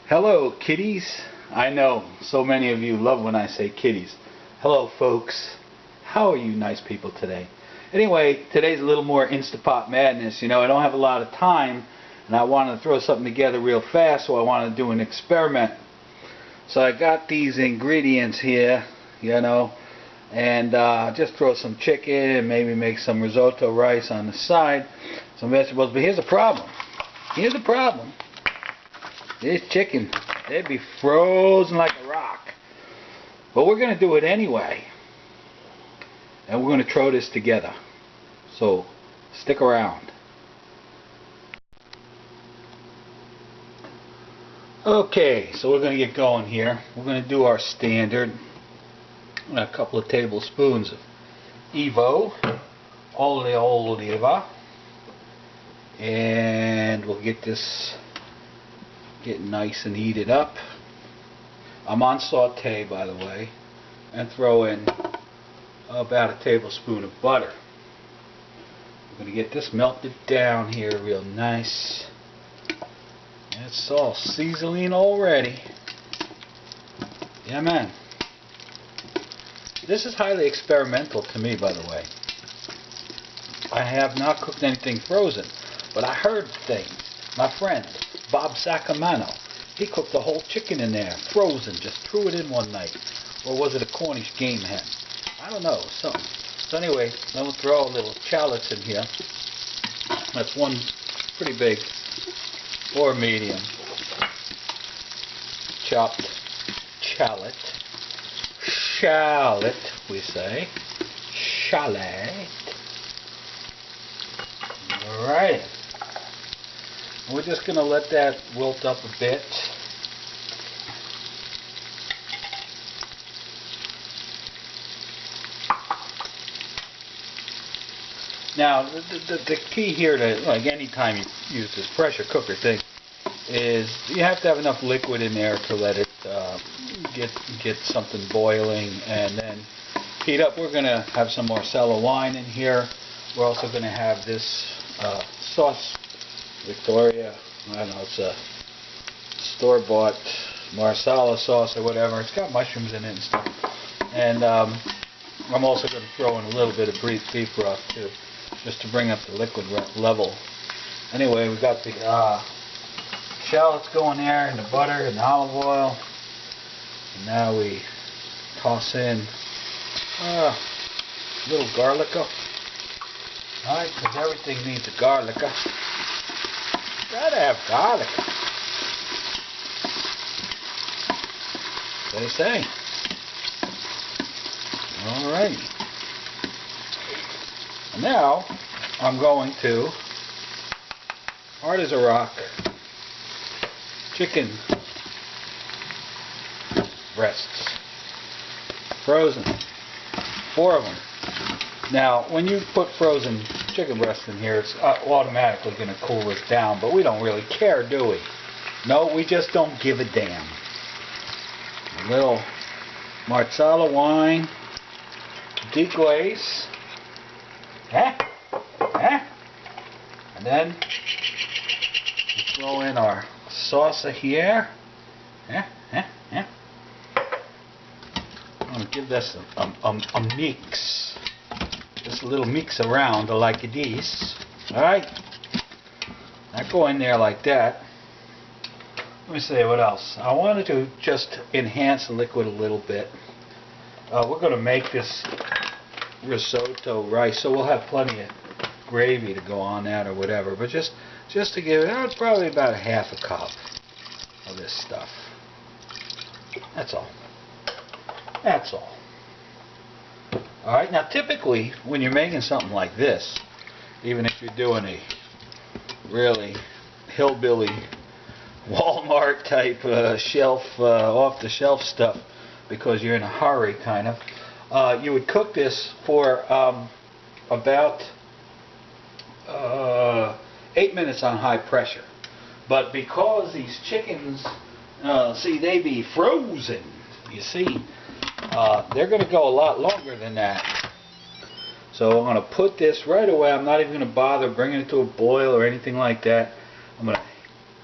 Hello, kitties. I know so many of you love when I say kitties. Hello, folks. How are you nice people today? Anyway, today's a little more Instantpot madness. You know, I don't have a lot of time, and I wanted to throw something together real fast, so I wanted to do an experiment. So I got these ingredients here, you know, and just throw some chicken, maybe make some risotto rice on the side, some vegetables. But here's the problem. Here's the problem. This chicken, they'd be frozen like a rock. But we're going to do it anyway. And we're going to throw this together. So, stick around. Okay, so we're going to get going here. We're going to do our standard. A couple of tablespoons of Evo, olio oliva. And we'll get this getting nice and heated up. I'm on saute, by the way, and throw in about a tablespoon of butter. I'm going to get this melted down here real nice. It's all sizzling already. Yeah, man. This is highly experimental to me, by the way. I have not cooked anything frozen, but I heard things. My friend Bob Sacamano, he cooked the whole chicken in there, frozen, just threw it in one night. Or was it a Cornish game hen? I don't know, something. So anyway, I'm going to throw a little shallots in here. That's one pretty big, or medium, chopped shallot. Shallot, we say. Shallot. Alright. We're just going to let that wilt up a bit. Now, the key here to, like any time you use this pressure cooker thing, is you have to have enough liquid in there to let it get something boiling and then heat up. We're going to have some Marsala wine in here. We're also going to have this sauce, Victoria, I don't know, it's a store-bought Marsala sauce or whatever. It's got mushrooms in it and stuff. And I'm also going to throw in a little bit of beef broth too, just to bring up the liquid level. Anyway, we've got the shallots going there, and the butter and the olive oil. And now we toss in a little garlica. Alright, because everything needs a garlica. Gotta have garlic. They say. Alright. Now I'm going to, hard as a rock, chicken breasts. Frozen. 4 of them. Now, when you put frozen chicken breast in here, it's automatically going to cool this down, but we don't really care, do we? No, we just don't give a damn. A little Marsala wine, deglaze, and then we throw in our salsa here. I'm going to give this a mix. Just a little mix around like this. Alright? I go in there like that. Let me see what else. I wanted to just enhance the liquid a little bit. We're going to make this risotto rice, so we'll have plenty of gravy to go on that or whatever. But just to give it probably about a half a cup of this stuff. That's all. That's all. Alright, now typically when you're making something like this, even if you're doing a really hillbilly Walmart type shelf, off the shelf stuff, because you're in a hurry kind of, you would cook this for about 8 minutes on high pressure. But because these chickens, see, they be frozen, you see, they're going to go a lot longer than that. So I'm going to put this right away. I'm not even going to bother bringing it to a boil or anything like that. I'm going to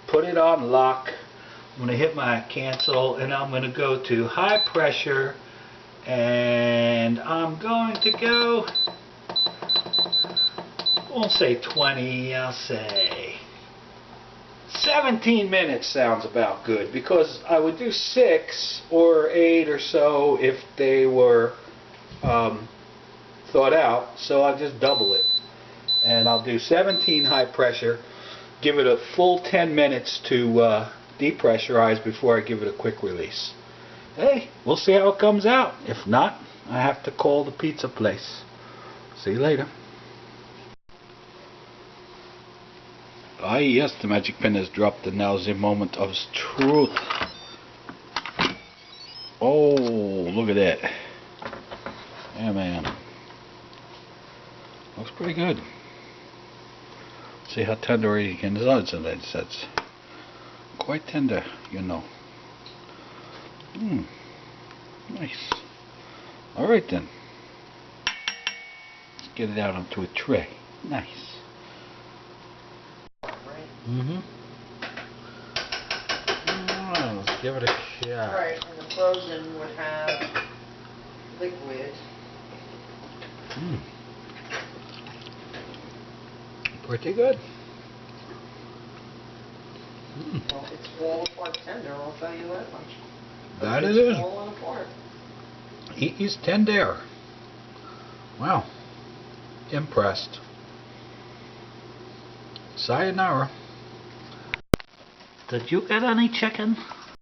put it on lock, I'm going to hit my cancel, and I'm going to go to high pressure, and I'm going to go, I won't say 20, I'll say 17 minutes sounds about good, because I would do 6 or 8 or so if they were thawed out, so I'll just double it. And I'll do 17 high pressure, give it a full 10 minutes to depressurize before I give it a quick release. Hey, we'll see how it comes out. If not, I have to call the pizza place. See you later. Ah yes, the magic pen has dropped, and now is the moment of truth. Oh, look at that. Yeah, man. Looks pretty good. See how tender it can be. That's quite tender, you know. Nice. Alright then. Let's get it out onto a tray. Nice. Let's give it a shot. Right, and the frozen would have liquid. Pretty good. Well, it's all apart tender, I'll tell you that much. That it is. It's all apart. He is tender. Wow. Impressed. Sayonara. Did you get any chicken?